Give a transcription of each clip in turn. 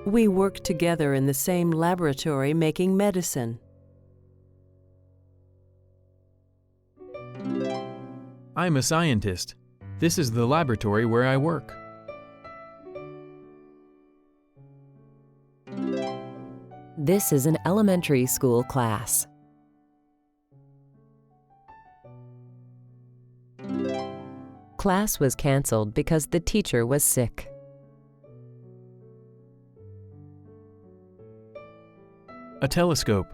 We work together in the same laboratory making medicine. I'm a scientist. This is the laboratory where I work. This is an elementary school class. Class was canceled because the teacher was sick. A telescope,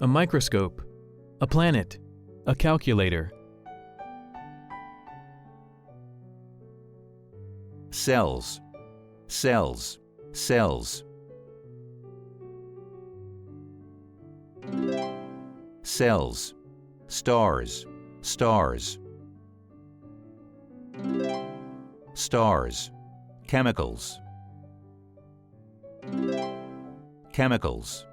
a microscope, a planet, a calculator. Cells, cells, cells. Cells, stars, stars. Stars, chemicals. Chemicals.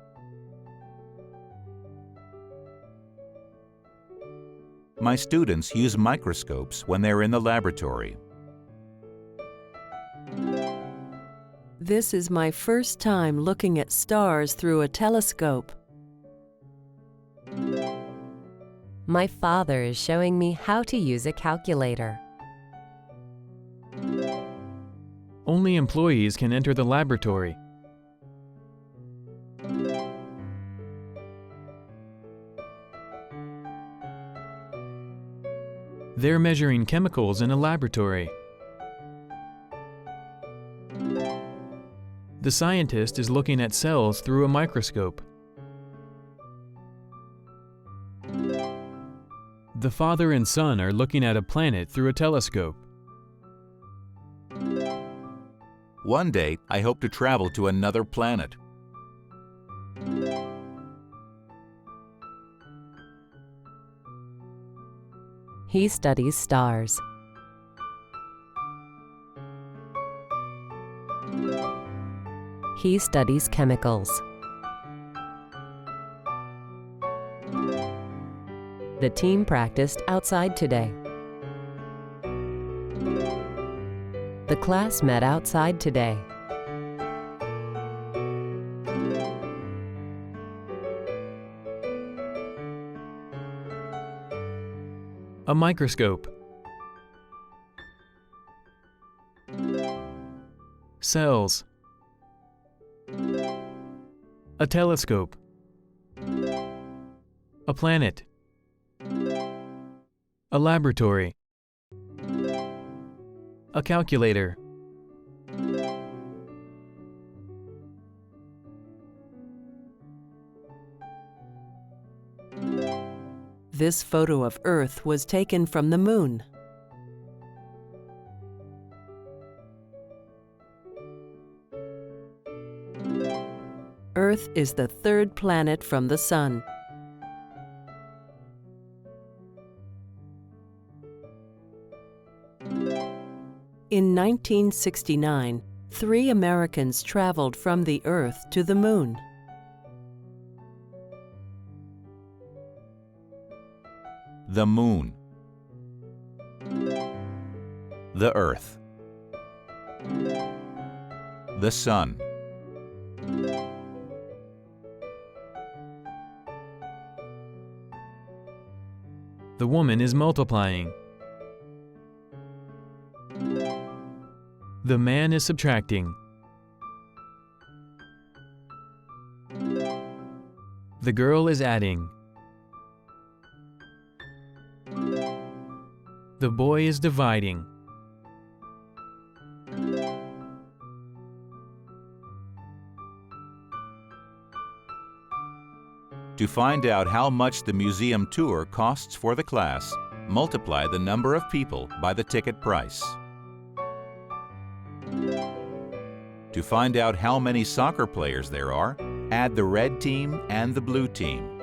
My students use microscopes when they're in the laboratory. This is my first time looking at stars through a telescope. My father is showing me how to use a calculator. Only employees can enter the laboratory. They're measuring chemicals in a laboratory. The scientist is looking at cells through a microscope. The father and son are looking at a planet through a telescope. One day, I hope to travel to another planet. He studies stars. He studies chemicals. The team practiced outside today. The class met outside today. A microscope. Cells. A telescope. A planet. A laboratory. A calculator. This photo of Earth was taken from the moon. Earth is the third planet from the Sun. In 1969, 3 Americans traveled from the Earth to the Moon. The moon. The earth. The sun. The woman is multiplying. The man is subtracting. The girl is adding. The boy is dividing. To find out how much the museum tour costs for the class, multiply the number of people by the ticket price. To find out how many soccer players there are, add the red team and the blue team.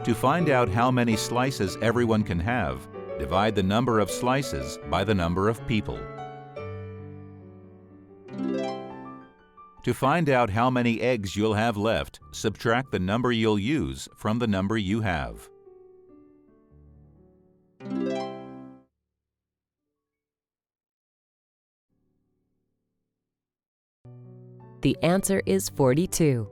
To find out how many slices everyone can have, divide the number of slices by the number of people. To find out how many eggs you'll have left, subtract the number you'll use from the number you have. The answer is 42.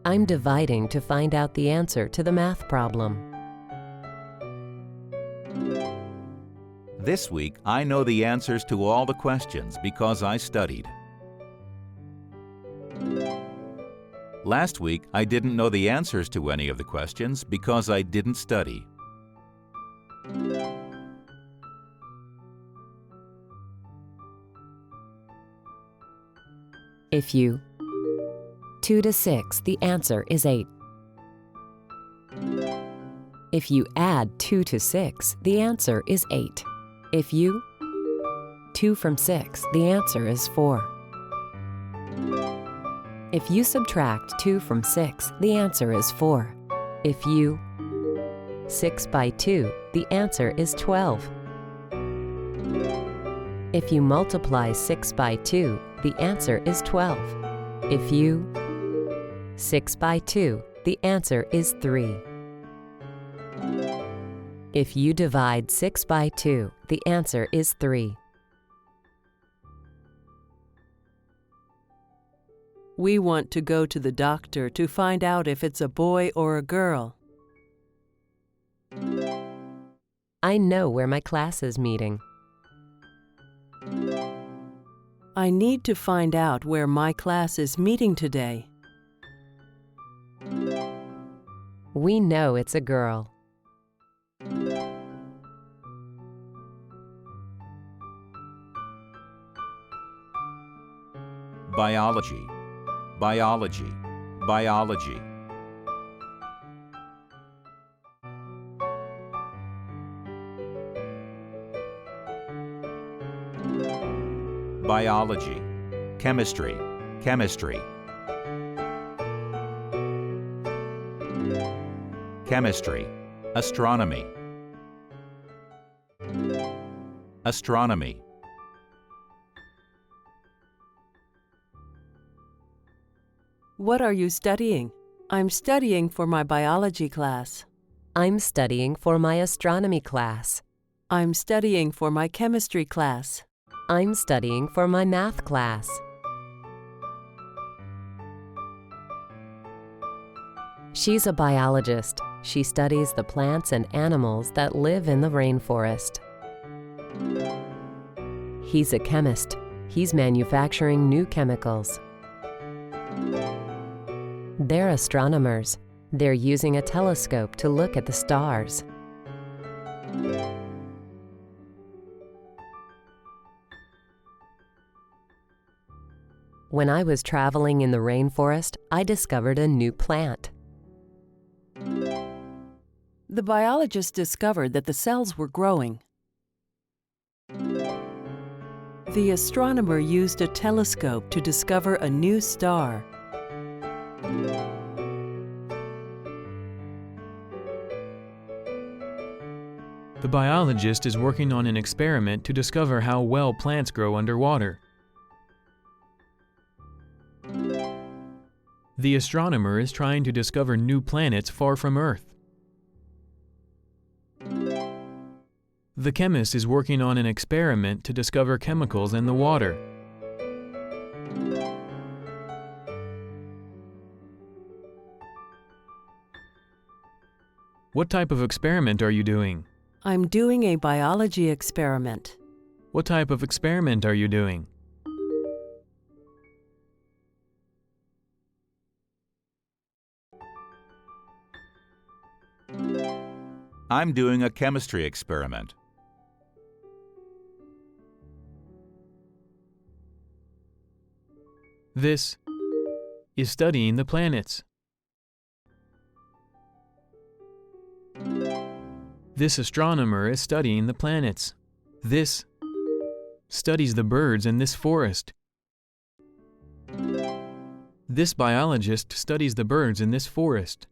I'm dividing to find out the answer to the math problem. This week, I know the answers to all the questions because I studied. Last week, I didn't know the answers to any of the questions because I didn't study. If you 2 to 6, the answer is 8. If you add 2 to 6, the answer is 8. If you 2 from 6, the answer is 4. If you subtract 2 from 6, the answer is 4. If you 6 by 2, the answer is 12. If you multiply 6 by 2, the answer is 12. If you 6 by 2, the answer is 3. If you divide 6 by 2, the answer is 3. We want to go to the doctor to find out if it's a boy or a girl. I know where my class is meeting. I need to find out where my class is meeting today. We know it's a girl. Biology, biology, biology. Biology, chemistry, chemistry. Chemistry, astronomy. Astronomy. What are you studying? I'm studying for my biology class. I'm studying for my astronomy class. I'm studying for my chemistry class. I'm studying for my math class. She's a biologist. She studies the plants and animals that live in the rainforest. He's a chemist. He's manufacturing new chemicals. They're astronomers. They're using a telescope to look at the stars. When I was traveling in the rainforest, I discovered a new plant. The biologist discovered that the cells were growing. The astronomer used a telescope to discover a new star. The biologist is working on an experiment to discover how well plants grow underwater. The astronomer is trying to discover new planets far from Earth. The chemist is working on an experiment to discover chemicals in the water. What type of experiment are you doing? I'm doing a biology experiment. What type of experiment are you doing? I'm doing a chemistry experiment. This is studying the planets. This astronomer is studying the planets. This studies the birds in this forest. This biologist studies the birds in this forest.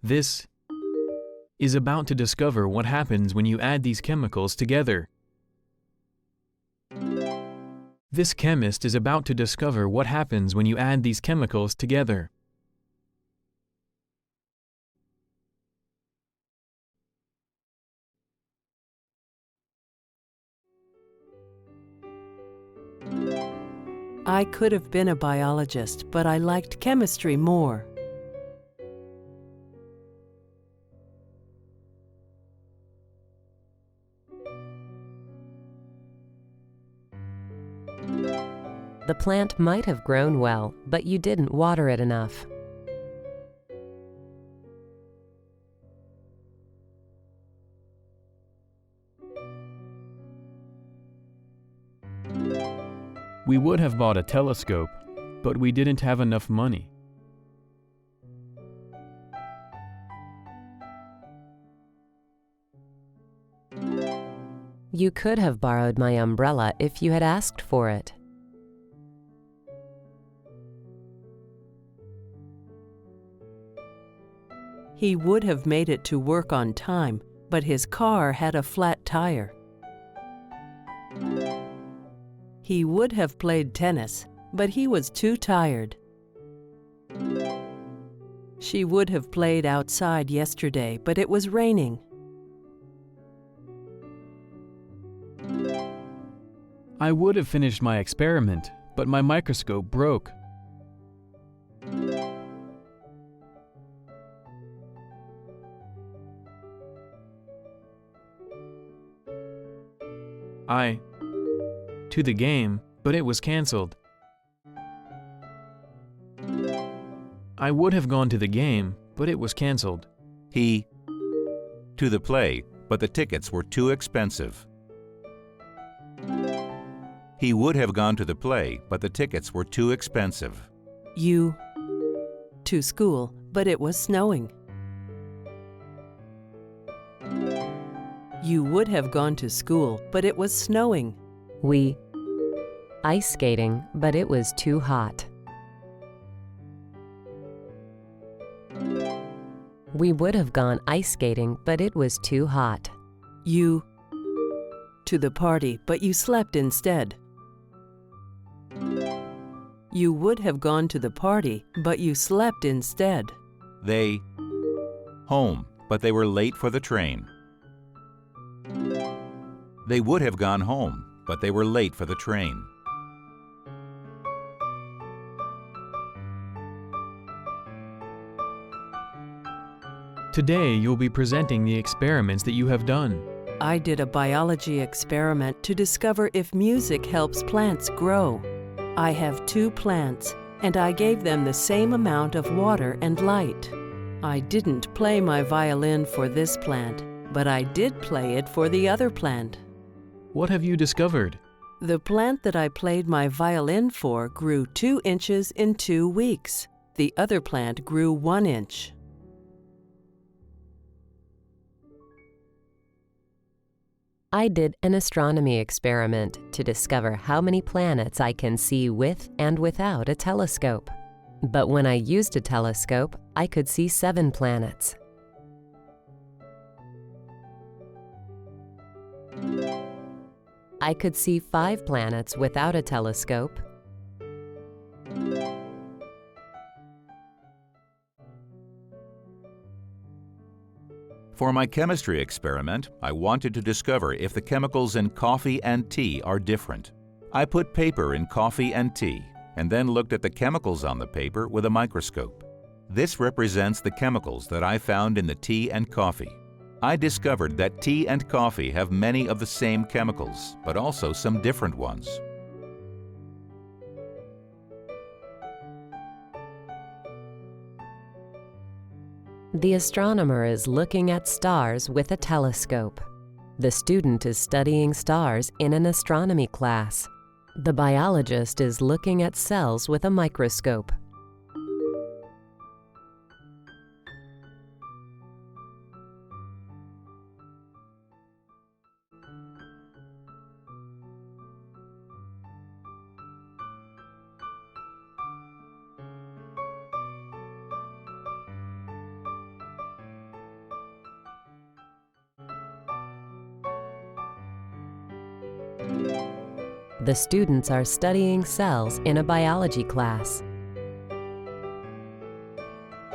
This is about to discover what happens when you add these chemicals together. This chemist is about to discover what happens when you add these chemicals together. I could have been a biologist, but I liked chemistry more. The plant might have grown well, but you didn't water it enough. We would have bought a telescope, but we didn't have enough money. You could have borrowed my umbrella if you had asked for it. He would have made it to work on time, but his car had a flat tire. He would have played tennis, but he was too tired. She would have played outside yesterday, but it was raining. I would have finished my experiment, but my microscope broke. To the game, but it was cancelled. I would have gone to the game, but it was cancelled. He to the play, but the tickets were too expensive. He would have gone to the play, but the tickets were too expensive. You to school, but it was snowing. You would have gone to school, but it was snowing. We ice skating, but it was too hot. We would have gone ice skating, but it was too hot. You to the party, but you slept instead. You would have gone to the party, but you slept instead. They home, but they were late for the train. They would have gone home, but they were late for the train. Today you'll be presenting the experiments that you have done. I did a biology experiment to discover if music helps plants grow. I have 2 plants, and I gave them the same amount of water and light. I didn't play my violin for this plant, but I did play it for the other plant. What have you discovered? The plant that I played my violin for grew 2 inches in 2 weeks. The other plant grew 1 inch. I did an astronomy experiment to discover how many planets I can see with and without a telescope. But when I used a telescope, I could see 7 planets. I could see 5 planets without a telescope. For my chemistry experiment, I wanted to discover if the chemicals in coffee and tea are different. I put paper in coffee and tea, and then looked at the chemicals on the paper with a microscope. This represents the chemicals that I found in the tea and coffee. I discovered that tea and coffee have many of the same chemicals, but also some different ones. The astronomer is looking at stars with a telescope. The student is studying stars in an astronomy class. The biologist is looking at cells with a microscope. The students are studying cells in a biology class.